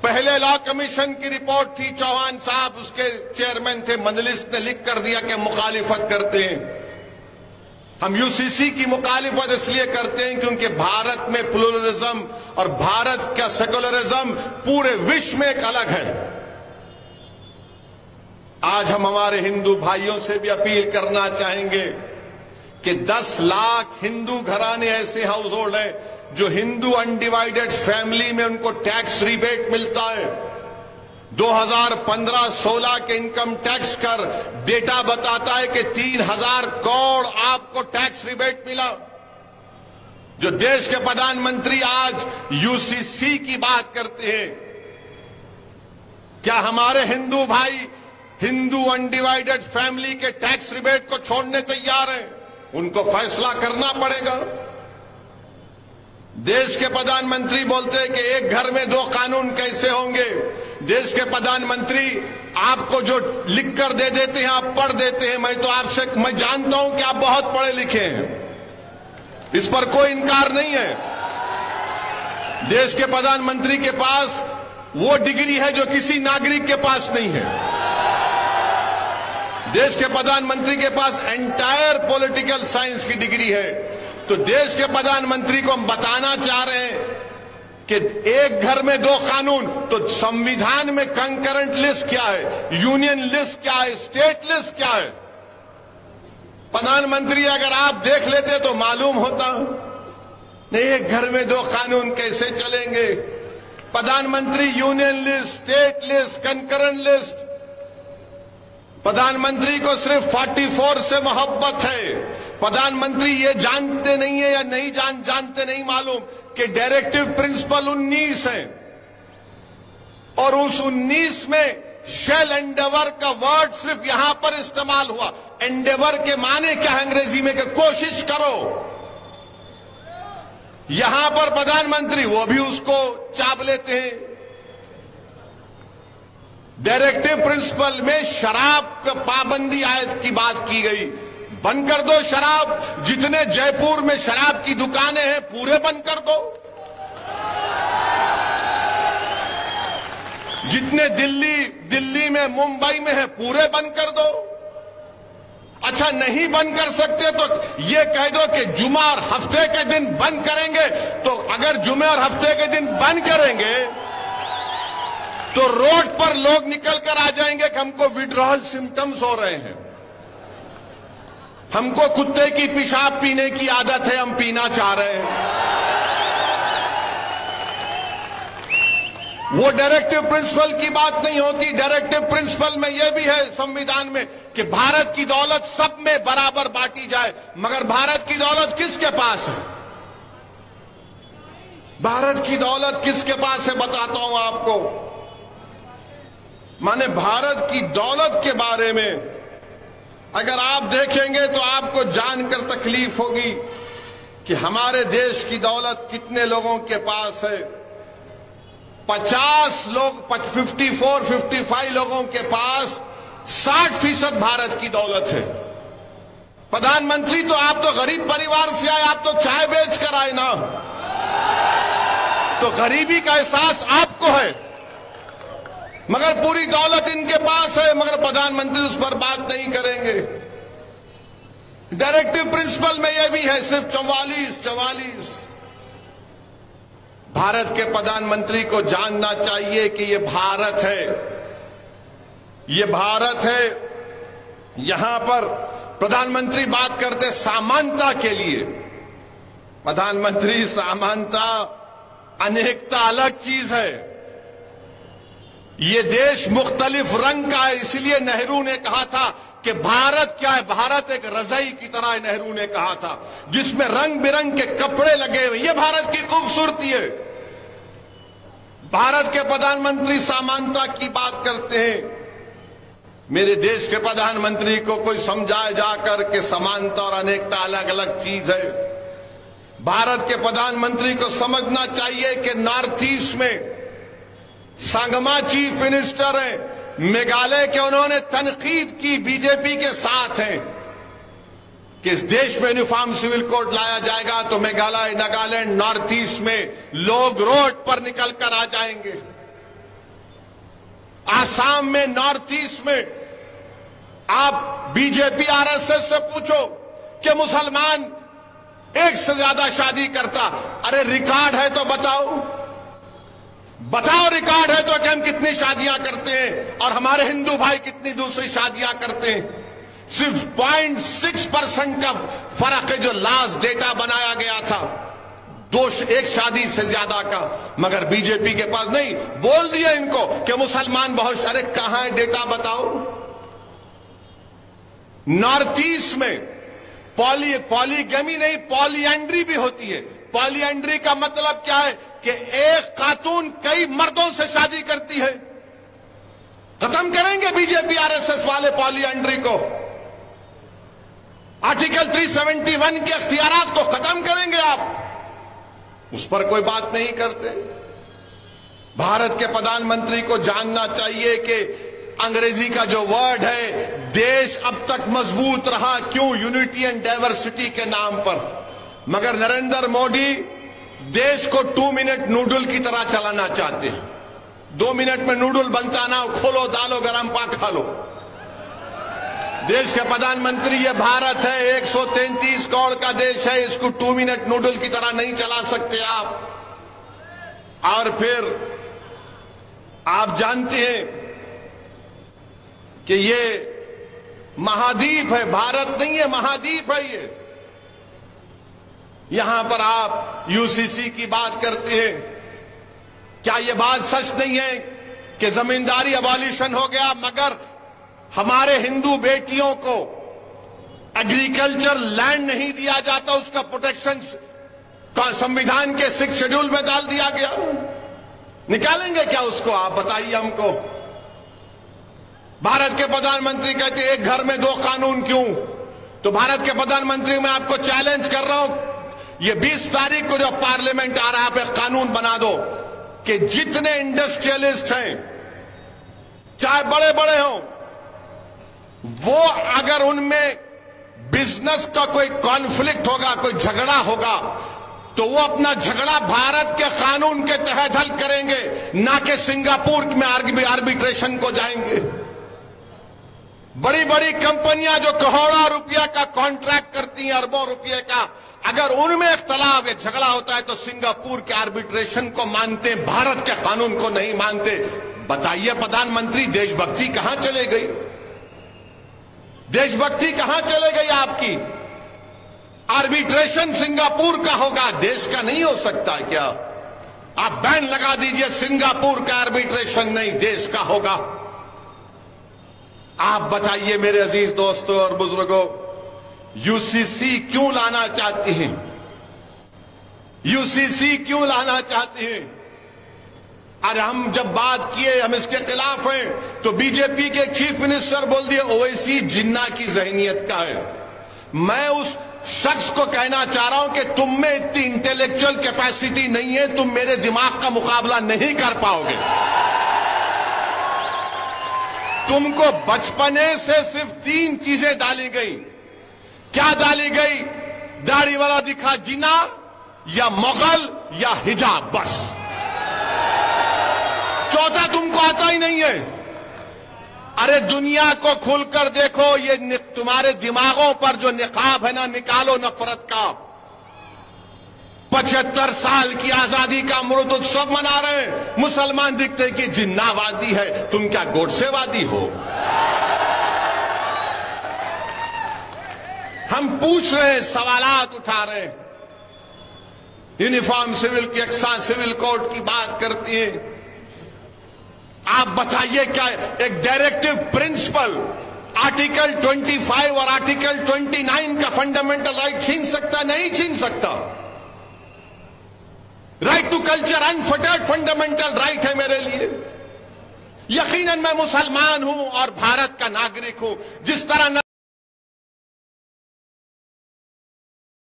पहले law commission की report थी, चौहान साहब उसके चेयरमैन थे, मजलिस ने लिख कर दिया कि मुखालिफत करते हैं। हम यूसीसी की मुखालिफत इसलिए करते हैं क्योंकि भारत में प्लुरलिज्म और भारत का सेकुलरिज्म पूरे विश्व में एक अलग है। आज हम हमारे हिंदू भाइयों से भी अपील करना चाहेंगे कि 10 लाख हिंदू घराने ऐसे हाउस होल्ड हैं जो हिंदू अनडिवाइडेड फैमिली में उनको टैक्स रिबेट मिलता है। 2015-16 के इनकम टैक्स कर डेटा बताता है कि 3000 करोड़ आपको टैक्स रिबेट मिला। जो देश के प्रधानमंत्री आज यूसीसी की बात करते हैं, क्या हमारे हिंदू भाई हिंदू अनडिवाइडेड फैमिली के टैक्स रिबेट को छोड़ने तैयार हैं? उनको फैसला करना पड़ेगा। देश के प्रधानमंत्री बोलते हैं कि एक घर में 2 कानून कैसे होंगे। देश के प्रधानमंत्री आपको जो लिखकर दे देते हैं आप पढ़ देते हैं। मैं जानता हूं कि आप बहुत पढ़े लिखे हैं, इस पर कोई इनकार नहीं है। देश के प्रधानमंत्री के पास वो डिग्री है जो किसी नागरिक के पास नहीं है। देश के प्रधानमंत्री के पास एंटायर पॉलिटिकल साइंस की डिग्री है। तो देश के प्रधानमंत्री को हम बताना चाह रहे हैं कि एक घर में 2 कानून, तो संविधान में कंकरेंट लिस्ट क्या है, यूनियन लिस्ट क्या है, स्टेट लिस्ट क्या है? प्रधानमंत्री अगर आप देख लेते तो मालूम होता। नहीं, एक घर में 2 कानून कैसे चलेंगे? प्रधानमंत्री union list, state list, concurrent list. प्रधानमंत्री को सिर्फ 44 से मोहब्बत है। प्रधानमंत्री ये जानते नहीं है या नहीं जानते नहीं मालूम कि डायरेक्टिव प्रिंसिपल 19 है और उस 19 में शेल एंडेवर का वर्ड सिर्फ यहां पर इस्तेमाल हुआ। एंडेवर के माने क्या है अंग्रेजी में? कि कोशिश करो। यहां पर प्रधानमंत्री वो भी उसको चाप लेते हैं। डायरेक्टिव प्रिंसिपल में शराब का पाबंदी आयत की बात की गई। बंद कर दो शराब। जितने जयपुर में शराब की दुकानें हैं पूरे बंद कर दो। जितने दिल्ली में मुंबई में है पूरे बंद कर दो। अच्छा, नहीं बंद कर सकते तो ये कह दो कि जुमा और हफ्ते के दिन बंद करेंगे। तो अगर जुमे और हफ्ते के दिन बंद करेंगे तो रोड पर लोग निकल कर आ जाएंगे कि हमको विड्रॉल सिम्टम्स हो रहे हैं, हमको कुत्ते की पेशाब पीने की आदत है, हम पीना चाह रहे हैं। वो डायरेक्टिव प्रिंसिपल की बात नहीं होती। डायरेक्टिव प्रिंसिपल में यह भी है संविधान में कि भारत की दौलत सब में बराबर बांटी जाए। मगर भारत की दौलत किसके पास है? भारत की दौलत किसके पास है बताता हूं आपको। माने भारत की दौलत के बारे में अगर आप देखेंगे तो आपको जानकर तकलीफ होगी कि हमारे देश की दौलत कितने लोगों के पास है। 50 लोग 55 लोगों के पास 60% भारत की दौलत है। प्रधानमंत्री तो आप तो गरीब परिवार से आए, आप तो चाय बेच कर आए ना, तो गरीबी का एहसास आपको है। मगर पूरी दौलत इनके पास है, मगर प्रधानमंत्री उस पर बात नहीं करेंगे। डायरेक्टिव प्रिंसिपल में यह भी है सिर्फ 44। भारत के प्रधानमंत्री को जानना चाहिए कि यह भारत है, यह भारत है। यहां पर प्रधानमंत्री बात करते समानता के लिए। प्रधानमंत्री, समानता, अनेकता अलग चीज है। ये देश मुख्तलिफ रंग का है, इसलिए नेहरू ने कहा था कि भारत क्या है? भारत एक रजाई की तरह है, नेहरू ने कहा था, जिसमें रंग बिरंग के कपड़े लगे हुए। ये भारत की खूबसूरती है। भारत के प्रधानमंत्री समानता की बात करते हैं। मेरे देश के प्रधानमंत्री को कोई समझाए जाकर के समानता और अनेकता अलग अलग चीज है। भारत के प्रधानमंत्री को समझना चाहिए कि नॉर्थ ईस्ट में संगमा चीफ मिनिस्टर हैं मेघालय के, उन्होंने तनकीद की बीजेपी के साथ हैं कि इस देश में यूनिफॉर्म सिविल कोड लाया जाएगा तो मेघालय, नागालैंड, नॉर्थ ईस्ट में लोग रोड पर निकल कर आ जाएंगे। आसाम में, नॉर्थ ईस्ट में आप बीजेपी आरएसएस से पूछो कि मुसलमान एक से ज्यादा शादी करता। अरे रिकॉर्ड है तो बताओ, बताओ रिकॉर्ड है तो कि हम कितनी शादियां करते हैं और हमारे हिंदू भाई कितनी दूसरी शादियां करते हैं। सिर्फ 0.6% का फर्क है जो लास्ट डेटा बनाया गया था, एक शादी से ज्यादा का। मगर बीजेपी के पास नहीं, बोल दिया इनको कि मुसलमान बहुत। अरे कहां है डेटा बताओ। नॉर्थ ईस्ट में पॉलीगैमी नहीं, पॉलीएंड्री भी होती है। पॉलीएंड्री का मतलब क्या है कि एक खातून कई मर्दों से शादी करती है। खत्म करेंगे बीजेपी आरएसएस वाले पॉलीएंड्री को। आर्टिकल 371 के अख्तियारात को खत्म करेंगे आप, उस पर कोई बात नहीं करते। भारत के प्रधानमंत्री को जानना चाहिए कि अंग्रेजी का जो वर्ड है, देश अब तक मजबूत रहा क्यों? यूनिटी एंड डाइवर्सिटी के नाम पर। मगर नरेंद्र मोदी देश को 2 मिनट नूडल की तरह चलाना चाहते हैं। 2 मिनट में नूडल बनता ना, खोलो डालो गरम पाक खा लो। देश के प्रधानमंत्री, ये भारत है, 133 करोड़ का देश है, इसको 2 मिनट नूडल की तरह नहीं चला सकते आप। और फिर आप जानते हैं कि ये महाद्वीप है, भारत नहीं है, महाद्वीप है ये। यहां पर आप यूसीसी की बात करते हैं। क्या ये बात सच नहीं है कि जमींदारी अबॉलिशन हो गया, मगर हमारे हिंदू बेटियों को एग्रीकल्चर लैंड नहीं दिया जाता, उसका प्रोटेक्शन संविधान के 6 शेड्यूल में डाल दिया गया? निकालेंगे क्या उसको? आप बताइए हमको। भारत के प्रधानमंत्री कहते हैं एक घर में 2 कानून क्यों? तो भारत के प्रधानमंत्री, मैं आपको चैलेंज कर रहा हूं, ये 20 तारीख को जो पार्लियामेंट आ रहा है, आप एक कानून बना दो कि जितने इंडस्ट्रियलिस्ट हैं, चाहे बड़े बड़े हों, वो अगर उनमें बिजनेस का कोई कॉन्फ्लिक्ट होगा, कोई झगड़ा होगा, तो वो अपना झगड़ा भारत के कानून के तहत हल करेंगे, ना कि सिंगापुर में आर्बिट्रेशन को जाएंगे। बड़ी बड़ी कंपनियां जो करोड़ों रुपया का कॉन्ट्रैक्ट करती हैं, अरबों रुपये का, अगर उनमें इख्तलाफ या झगड़ा होता है तो सिंगापुर के आर्बिट्रेशन को मानते, भारत के कानून को नहीं मानते। बताइए प्रधानमंत्री, देशभक्ति कहां चले गई? देशभक्ति कहां चले गई आपकी? आर्बिट्रेशन सिंगापुर का होगा, देश का नहीं हो सकता क्या? आप बैन लगा दीजिए, सिंगापुर का आर्बिट्रेशन नहीं, देश का होगा। आप बताइए मेरे अजीज दोस्तों और बुजुर्गों, यूसीसी क्यों लाना चाहती हैं? यूसीसी क्यों लाना चाहती हैं? आज हम जब बात किए, हम इसके खिलाफ हैं, तो बीजेपी के चीफ मिनिस्टर बोल दिए ओवैसी जिन्ना की जहनियत का है। मैं उस शख्स को कहना चाह रहा हूं कि तुम में इतनी इंटेलेक्चुअल कैपेसिटी नहीं है, तुम मेरे दिमाग का मुकाबला नहीं कर पाओगे। तुमको बचपने से सिर्फ 3 चीजें डाली गई। क्या डाली गई? दाढ़ी वाला दिखा जिना, या मुगल, या हिजाब, बस। चौथा तुमको आता ही नहीं है। अरे दुनिया को खुलकर देखो, ये तुम्हारे दिमागों पर जो निकाब है ना, निकालो नफरत का। 75 साल की आजादी का अमृत उत्सव मना रहे हैं, मुसलमान दिखते कि जिन्नावादी है, तुम क्या गोडसेवादी हो? हम पूछ रहे हैं, सवालात उठा रहे हैं। यूनिफॉर्म सिविल की एक्सा सिविल कोड की बात करती है। आप बताइए क्या एक डायरेक्टिव प्रिंसिपल आर्टिकल 25 और आर्टिकल 29 का फंडामेंटल राइट छीन सकता? नहीं छीन सकता। Right to culture unfettered fundamental right है मेरे लिए। यकीनन मैं मुसलमान हूं और भारत का नागरिक हूं। जिस तरह